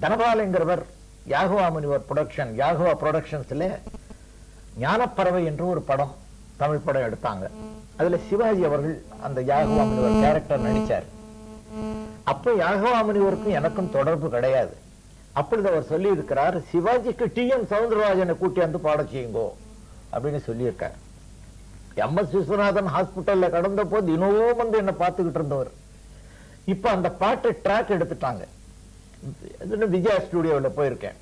தனபாலங்கிறவர் யாகவா முனிவர் ப்ரொடக்ஷன், யாகவா ப்ரொடக்ஷன்ஸ்ல ஞானப்பறவை என்று ஒரு படம், தமிழ் படம் எடுத்தாங்க. அதுல சிவாஜி அவர்கள் அந்த யாகவா முனிவர் கேரக்டர் நடிச்சார். அப்ப யாகவா முனிவருக்கும் எனக்கும் தொடர்பு கிடையாது. அப்பொழுது அவர் சொல்லி இருக்கிறார், சிவாஜிக்கு டி.எம். சௌந்தரராஜனை கூட்டி வந்து பாட செய்யுங்கோ அப்படின்னு சொல்லியிருக்கார். எம்.எஸ். விஸ்வநாதன் ஹாஸ்பிட்டல்ல கடந்த போது தினமும் வந்து என்ன பார்த்துக்கிட்டு இருந்தவர். இப்ப அந்த பாட்டு ட்ராக் எடுத்துட்டாங்க. விஜயா ஸ்டுடியோவில் போயிருக்கேன்.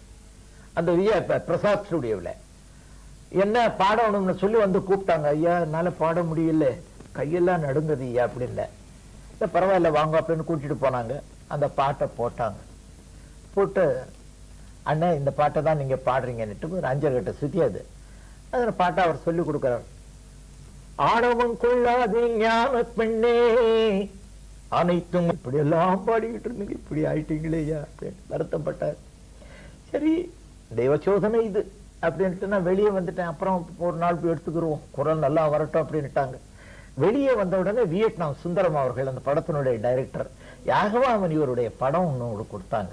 அந்த விஜயா பிரசாத் ஸ்டுடியோவில் என்ன பாடணும்னு சொல்லி வந்து கூப்பிட்டாங்க. ஐயா என்னால பாட முடியல, கையெல்லாம் நடுங்குது ஐயா அப்படின்னு. பரவாயில்ல வாங்க அப்படின்னு கூட்டிட்டு போனாங்க. அந்த பாட்டை போட்டாங்க. போட்டு அண்ணன் இந்த பாட்டை தான் நீங்க பாடுறீங்கன்னுட்டு ஒரு 5 கட்ட சுத்தி அது அந்த பாட்டை அவர் சொல்லி கொடுக்கிறார். ஆணவம் கொள்ளாதே ஞான பெண்ணே அனைத்தும் இப்படி எல்லாம் பாடிக்கிட்டு இருந்தீங்க, இப்படி ஆயிட்டீங்களேயா வருத்தப்பட்டார். சரி தெய்வ சோதனை இது அப்படின்ட்டு நான் வெளியே வந்துட்டேன். அப்புறம் ஒரு நாள் போய் எடுத்துக்கிறோம், குரல் நல்லா வரட்டும் அப்படின்ட்டாங்க. வெளியே வந்த உடனே வியட்நாம் சுந்தரம் அவர்கள் அந்த படத்தினுடைய டைரக்டர் யாகவா முனிவருடைய படம் ஒன்று கொடுத்தாங்க.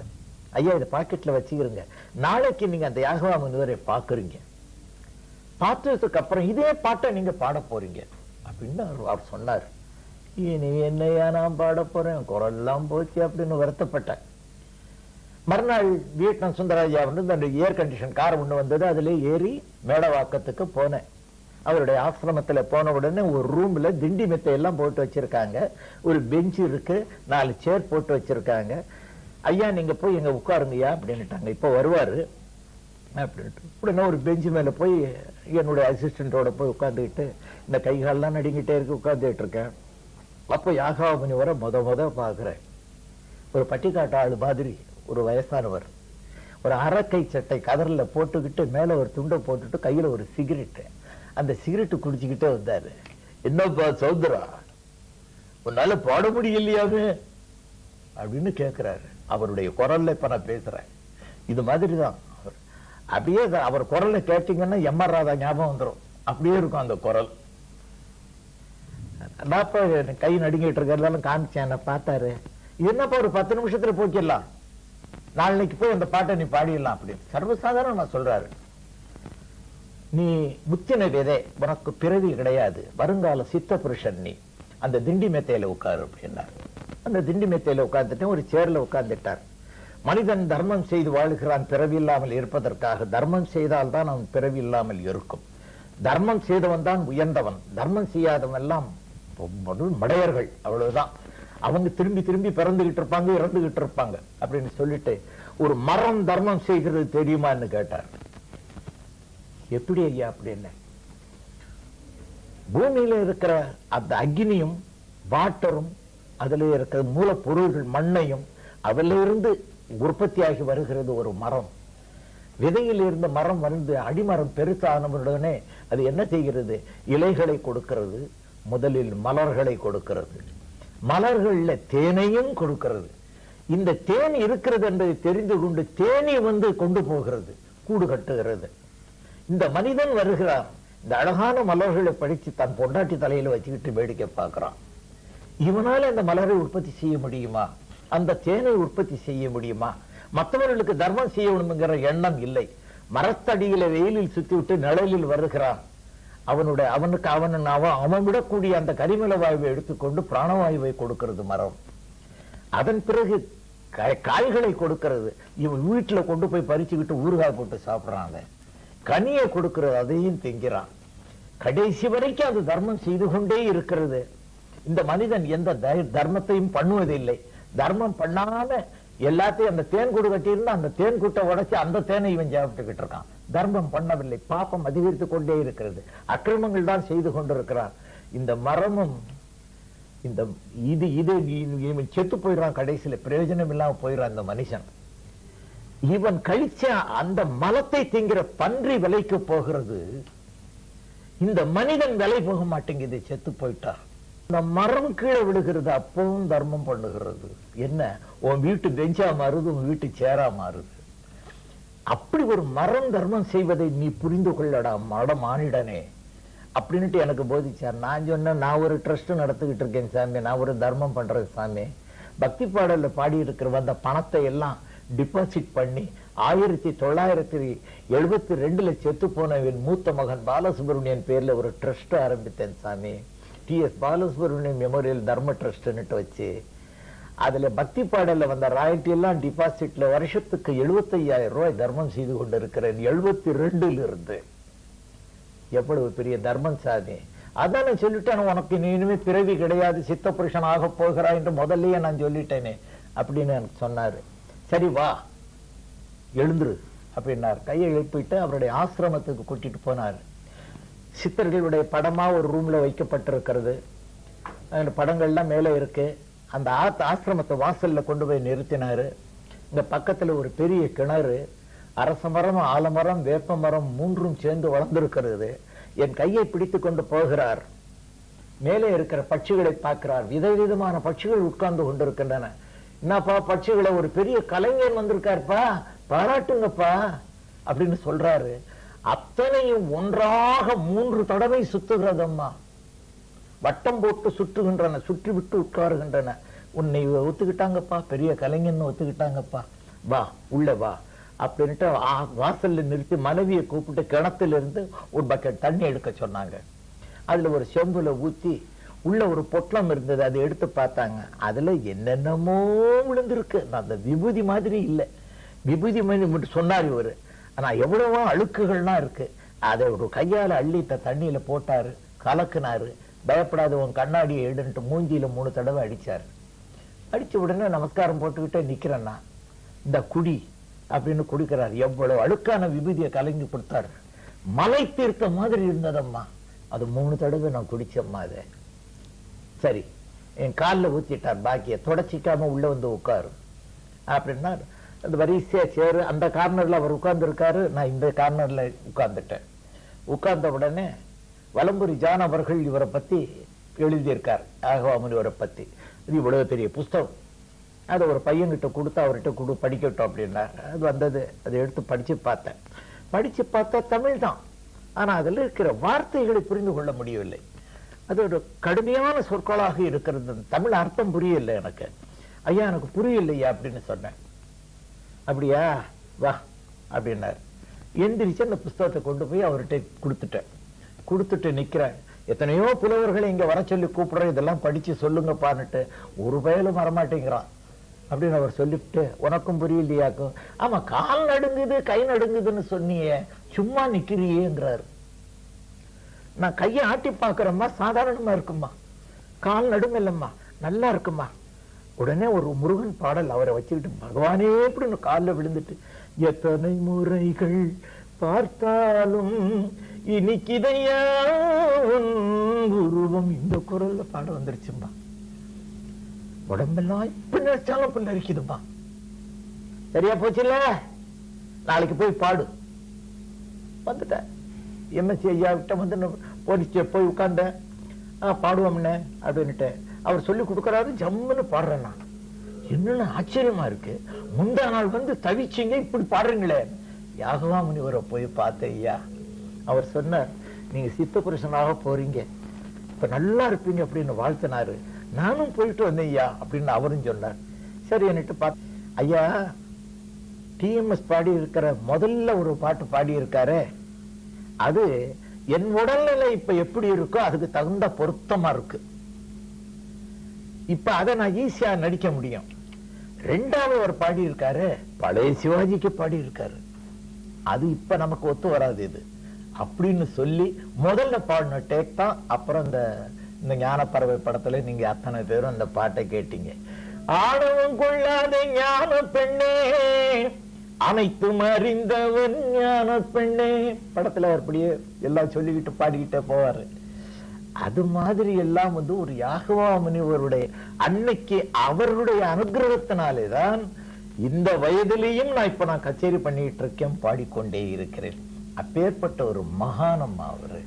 ஐயா இதை பாக்கெட்ல வச்சுக்கிறீங்க, நாளைக்கு நீங்க அந்த யாகவா முனிவரை பாக்குறீங்க, பார்த்ததுக்கு அப்புறம் இதே பாட்டை நீங்க பாட போறீங்க அப்படின்னு அவர் சொன்னார். இனி என்னையா நான் பாட போறேன், குரல் எல்லாம் போச்சு அப்படின்னு வருத்தப்பட்டேன். மறுநாள் வியட்நாம் சுந்தரராஜா வந்து அந்த ஏர் கண்டிஷன் கார் ஒண்ணு வந்தது, அதுல ஏறி மேடவாக்கத்துக்கு போனேன். அவருடைய ஆசிரமத்துல போன உடனே ஒரு ரூம்ல திண்டி மெத்தை எல்லாம் போட்டு வச்சிருக்காங்க, ஒரு பெஞ்ச் இருக்கு, 4 சேர் போட்டு வச்சிருக்காங்க. ஐயா நீங்க போய் எங்க உட்காருங்கய்யா அப்படின்னுட்டாங்க. இப்ப வருவாரு அப்படின்ட்டு உடனே ஒரு பெஞ்சு மேல போய் என்னுடைய அசிஸ்டண்டோட போய் உட்காந்துக்கிட்டு இந்த கைகாலெல்லாம் நடிங்கிட்டே இருக்கு, உட்காந்துட்டு இருக்கேன். அப்போ யாகவா முனிவரை முத பாக்குறேன். ஒரு பட்டிக்காட்டு ஆளு மாதிரி ஒரு வயசானவர், ஒரு அரக்கை சட்டை கதர்ல போட்டுக்கிட்டு மேல ஒரு துண்டை போட்டுட்டு கையில ஒரு சிகரெட், அந்த சிகரெட்டு குடிச்சுக்கிட்டே வந்தாரு. என்னப்பா சௌந்தரா உன்னால பாட முடியலையாமே அப்படின்னு கேட்கிறாரு. அவருடைய குரல்ல இப்ப நான் பேசுறேன். இது மாதிரிதான் அப்படியே அவர் குரல்ல கேட்டீங்கன்னா எம்.ஆர். ராதா ஞாபகம் வந்துடும், அப்படியே இருக்கும் அந்த குரல். நான் கை நடுங்கிட்டு இருக்கிறதாலும் காமிச்சேன், என்ன பார்த்தாரு. என்னப்பா ஒரு 10 நிமிஷத்துல போக்கிடலாம், நாளைக்கு போய் அந்த பாட்டை நீ பாடிடலாம் அப்படின்னு சர்வசாதாரணமா சொல்றாரு. நீ முத்தின விதை, உனக்கு பிறவி கிடையாது, வருங்கால சித்த புருஷன், நீ அந்த திண்டி மெத்தையில உட்காரு அப்படின்னார். அந்த திண்டி மெத்தையில உட்கார்ந்துட்டு ஒரு சேர்ல உட்கார்ந்துட்டார். மனிதன் தர்மம் செய்து வாழுகிறான் பிறவி இல்லாமல் இருப்பதற்காக. தர்மம் செய்தால் தான் அவன் பிறவி இல்லாமல் இருக்கும். தர்மம் செய்தவன் தான் உயர்ந்தவன், தர்மம் செய்யாதவன் எல்லாம் மடையர்கள், அவ்வளவுதான். அவங்க திரும்பி திரும்பி பிறந்துகிட்டு இருப்பாங்க, இறந்துகிட்டு இருப்பாங்க அப்படின்னு சொல்லிட்டு, ஒரு மரம் தர்மம் செய்கிறது தெரியுமான்னு கேட்டார். எப்படி ஐயா அப்படின்னு. பூமியில இருக்கிற அந்த அக்னியும் வாட்டரும் அதுல இருக்கிற மூலப்பொருள்கள் மண்ணையும் அதுல இருந்து உற்பத்தியாகி வருகிறது ஒரு மரம். விதையில் இருந்த மரம் வந்து அடிமரம் பெருசானவுடனே அது என்ன செய்கிறது, இலைகளை கொடுக்கிறது, முதலில் மலர்களை கொடுக்கிறது, மலர்கள்ல தேனையும் கொடுக்கிறது. இந்த தேன் இருக்கிறது என்பதை தெரிந்து கொண்டு தேனி வந்து கொண்டு போகிறது, கூடு கட்டுகிறது. இந்த மனிதன் வருகிறான், இந்த அழகான மலர்களை படிச்சு தன் பொண்டாட்டி தலையில வச்சுக்கிட்டு வேடிக்கை பார்க்கிறான். இவனால அந்த மலரை உற்பத்தி செய்ய முடியுமா, அந்த தேனை உற்பத்தி செய்ய முடியுமா? மற்றவர்களுக்கு தர்மம் செய்யணுங்கிற எண்ணம் இல்லை. மரத்தடியில வெயிலில் சுத்தி விட்டு நிழலில் வருகிறான். அவன் விடக்கூடிய அந்த கரிமல வாயுவை எடுத்துக்கொண்டு பிராணவாயுவை கொடுக்கிறது மரம். அதன் பிறகு காய்களை கொடுக்கிறது. இவன் வீட்டுல கொண்டு போய் பறிச்சுக்கிட்டு ஊறுகாய் போட்டு சாப்பிடறாங்க. கனியை கொடுக்கிறது, அதையும் திங்கிறான். கடைசி வரைக்கும் அது தர்மம் செய்து கொண்டே இருக்கிறது. இந்த மனிதன் எந்த தர்மத்தையும் பண்ணுவதில்லை. தர்மம் பண்ணாம எல்லாத்தையும் அந்த தேன் கூடு கட்டியிருந்தா அந்த தேன் கூட்டை உடைச்சு அந்த தேனை இவன் சாப்பிட்டுக்கிட்டு இருக்கான். தர்மம் பண்ணவில்லை. பாப்பம் அதிகரித்து கொண்டே இருக்கிறது. அக்கிரமங்கள் தான் செய்து கொண்டிருக்கிறான். இந்த மரமும் இந்த இவன் செத்து போயிடுறான். கடைசியில பிரயோஜனம் இல்லாம போயிடுறான் இந்த மனுஷன். இவன் கழிச்ச அந்த மலத்தை திங்கிற பன்றி விலைக்கு போகிறது. இந்த மனிதன் விலை போக மாட்டேங்குது, செத்து போயிட்டா. இந்த மரம் கீழே விழுகிறது, அப்பவும் தர்மம் பண்ணுகிறது. என்ன, உன் வீட்டு பெஞ்சா மாறுது, உன் வீட்டு சேரா மாறுது. அப்படி ஒரு மரம் தர்மம் செய்வதை நீ புரிந்து கொள்ளடா மானிடனே அப்படின்ட்டு எனக்கு போதிச்சார். நான் சொன்னேன், நான் ஒரு ட்ரஸ்ட் நடத்திக்கிட்டு இருக்கேன் சாமி, நான் ஒரு தர்மம் பண்றேன் சாமி. பக்தி பாடல்ல பாடி இருக்கிற அந்த பணத்தை எல்லாம் டிபாசிட் பண்ணி 1972 செத்து போன என் மூத்த மகன் பாலசுப்ரமணியன் பேர்ல ஒரு ட்ரஸ்ட் ஆரம்பித்தேன் சாமி. டி.எஸ். பாலசுப்ரமணியன் மெமோரியல் தர்ம ட்ரஸ்ட்னுட்டு வச்சு அதுல பக்தி பாடல்ல வந்த ராயல்டி எல்லாம் டிபாசிட்ல வருஷத்துக்கு 75,000 ரூபாய் தர்மம் செய்து கொண்டிருக்கிறேன் 72 இருந்து. எவ்வளவு பெரிய தர்மம் சாமி. அதான் நான் சொல்லிட்டேன், உனக்கு நீ இனிமே பிறவி கிடையாது, சித்த புருஷன் ஆக போகிறாய் என்று முதல்லயே நான் சொல்லிட்டேனே அப்படின்னு எனக்கு சொன்னாரு. சரி வா எழுந்துரு அப்படின்னார். கையை எழுப்பிட்டு அவருடைய ஆசிரமத்துக்கு கூட்டிட்டு போனார். சித்தர்களுடைய படமா ஒரு ரூம்ல வைக்கப்பட்டிருக்கிறது. அந்த படங்கள்லாம் மேல இருக்கு. அந்த ஆசிரமத்தை வாசல்ல கொண்டு போய் நிறுத்தினாரு. இந்த பக்கத்துல ஒரு பெரிய கிணறு, அரச மரம், ஆலமரம், வேப்ப மரம் 3ம் சேர்ந்து வளர்ந்திருக்கிறது. என் கையை பிடித்து கொண்டு போகிறார். மேலே இருக்கிற பட்சிகளை பார்க்கிறார். விதவிதமான பட்சிகள் உட்கார்ந்து கொண்டிருக்கின்றன. என்னப்பா பட்சிகளை, ஒரு பெரிய கலைஞர் வந்திருக்காருப்பா, பாராட்டுங்கப்பா அப்படின்னு சொல்றாரு. அத்தனையும் ஒன்றாக 3 தடவை சுத்துகிறதம்மா. வட்டம் போட்டு சுற்றுகின்றன, சுற்றி விட்டு உட்காருகின்றன. உன்னை ஒத்துக்கிட்டாங்கப்பா, பெரிய கலைஞன்னு ஒத்துக்கிட்டாங்கப்பா, வா உள்ள வா அப்படின்ட்டு வாசல்ல நிறுத்தி மனைவியை கூப்பிட்டு கிணத்திலிருந்து ஒரு பக்கெட் தண்ணி எடுக்க சொன்னாங்க. அதுல ஒரு செம்புல ஊத்தி உள்ள ஒரு பொட்டலம் இருந்தது, அதை எடுத்து பார்த்தாங்க. அதுல என்னென்னமோ விழுந்திருக்கு. அந்த விபூதி மாதிரி இல்லை, விபூதி மாதிரி மட்டும் சொன்னார் இவரு. ஆனா எவ்வளவோ அழுக்குகள்லாம் இருக்கு. அதை ஒரு கையால அள்ளித்த தண்ணியில போட்டாரு, கலக்குனாரு. பயப்படாத, உன் கண்ணாடியை எடுன்ட்டு மூஞ்சியில 3 தடவை அடிச்சாரு. அடிச்ச உடனே நமஸ்காரம் போட்டுக்கிட்டே நிக்கிறேன்னா, இந்த குடி அப்படின்னு குடிக்கிறார். எவ்வளவு அழுக்கான விபூதியை கலங்கி கொடுத்தாரு. மலை தீர்த்த மாதிரி இருந்ததம்மா. அது 3 தடவை நான் குடிச்சம்மா. அதை சரி என் காலில் ஊத்திட்டார். பாக்கிய தொடச்சிக்காம உள்ள வந்து உட்காரு அப்படின்னா, அந்த வரிசையா சேரு அந்த கார்னர்ல அவர் உட்கார்ந்து இருக்காரு, நான் இந்த கார்னர்ல உட்கார்ந்துட்டேன். உட்கார்ந்த உடனே வலம்புரி ஜான் அவர்கள் இவரை பத்தி எழுதியிருக்கார், யாகவா முனிவரை பத்தி. இது இவ்வளவு பெரிய புஸ்தகம். அதை ஒரு பையன்கிட்ட கொடுத்து அவர்கிட்ட படிக்கட்டும் அப்படின்னார். அது வந்தது, அதை எடுத்து படிச்சு பார்த்தேன். படிச்சு பார்த்தா தமிழ் தான், ஆனா அதுல இருக்கிற வார்த்தைகளை புரிந்து கொள்ள முடியவில்லை. அது ஒரு கடுமையான சொற்களாக இருக்கிறது. தமிழ் அர்த்தம் புரியல எனக்கு. ஐயா எனக்கு புரியலையா அப்படின்னு சொன்னேன். அப்படியா வா அப்படின்னார். எந்திரிச்சு அந்த புஸ்தகத்தை கொண்டு போய் அவர்கிட்ட கொடுத்துட்டு நிக்கிறேன். எத்தனையோ புலவர்களை இங்க வர சொல்லி கூப்பிடுறேன், இதெல்லாம் படிச்சு சொல்லுங்கப்பான்னுட்டு ஒரு பயலும் வரமாட்டேங்கிறான் அப்படின்னு அவர் சொல்லிவிட்டு, உனக்கும் புரியலையாக்கும். ஆமா, கால் நடுங்குது கை நடுங்குதுன்னு சொன்னியே, சும்மா நிக்கிறியேங்கிறாரு. நான் கையை ஆட்டி பாக்குறேம்மா, சாதாரணமா இருக்குமா, கால் நடுங்கல்லம்மா, நல்லா இருக்குமா. உடனே ஒரு முருகன் பாடல் அவரை வச்சுக்கிட்டு, பகவானே அப்படின்னு காலில் விழுந்துட்டு, எத்தனை முறைகள் பார்த்தாலும் இனிக்கிதையா உருவம், இந்த குரல்ல பாட வந்துருச்சுமா. உடம்பெல்லாம் இப்ப நினைச்சாலும் இப்ப நெரிக்குதுமா. சரியா போச்சுல்ல, நாளைக்கு போய் பாடு. வந்துட்டேன். எம்எஸ்சி ஐயா கிட்ட வந்து போலீஸ் போய் உட்கார்ந்தேன். பாடுவோம்னே அப்படின்னுட்டு அவர் சொல்லி கொடுக்கறாரு. ஜம்முன்னு பாடுறேன். நான் என்னன்னு ஆச்சரியமா இருக்கு, முந்தா நாள் வந்து தவிச்சிங்க இப்படி பாடுறீங்களே. யாகவா முனிவரை போய் பார்த்தேன் ஐயா. அவர் சொன்னார், நீங்க சித்த புருஷனாக போறீங்க, இப்ப நல்லா இருப்பீங்க அப்படின்னு வாழ்த்தினாரு. நானும் போயிட்டு வந்தேன் ஐயா அப்படின்னு அவரும் சொன்னார். சரி என்னட்டு பார்த்து, ஐயா டிஎம்எஸ் பாடி இருக்கிற முதல்ல ஒரு பாட்டு பாடி இருக்காரு, அது என் உடல்நிலை இப்ப எப்படி இருக்கோ அதுக்கு தகுந்த பொருத்தமா இருக்கு. இப்ப அதை நான் ஈஸியா நடிக்க முடியும். 2வது ஒரு பாடி இருக்காரு, பழைய சிவாஜிக்கு பாடி இருக்காரு, அது இப்ப நமக்கு ஒத்து வராது இது அப்படின்னு சொல்லி முதல்ல பாடின டேக் தான். அப்புறம் இந்த ஞானப்பறவை படத்துல நீங்க அத்தனை பேரும் அந்த பாட்டை கேட்டீங்க. ஆணவம் கொள்ளாத ஞான பெண்ணே, அனைத்தும் அறிந்தவன் ஞான பெண்ணே படத்துல அப்படியே எல்லாம் சொல்லிக்கிட்டு பாடிக்கிட்டே போவாரு. அது மாதிரி எல்லாம் வந்து ஒரு யாகவா முனிவருடைய அன்னைக்கு அவருடைய அனுகிரகத்தினாலேதான் இந்த வயதிலையும் நான் கச்சேரி பண்ணிட்டு இருக்கேன், பாடிக்கொண்டே இருக்கிறேன். அப்பேற்பட்ட ஒரு மகானம் அவரு.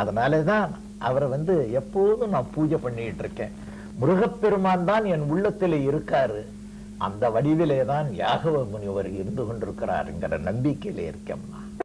அதனாலதான் அவரை வந்து எப்போதும் நான் பூஜை பண்ணிட்டு இருக்கேன். முருகப்பெருமான் தான் என் உள்ளத்திலே இருக்காரு, அந்த வடிவிலே தான் யாகவ முனிவர் இருந்து கொண்டிருக்கிறாருங்கிற நம்பிக்கையில இருக்கேன்.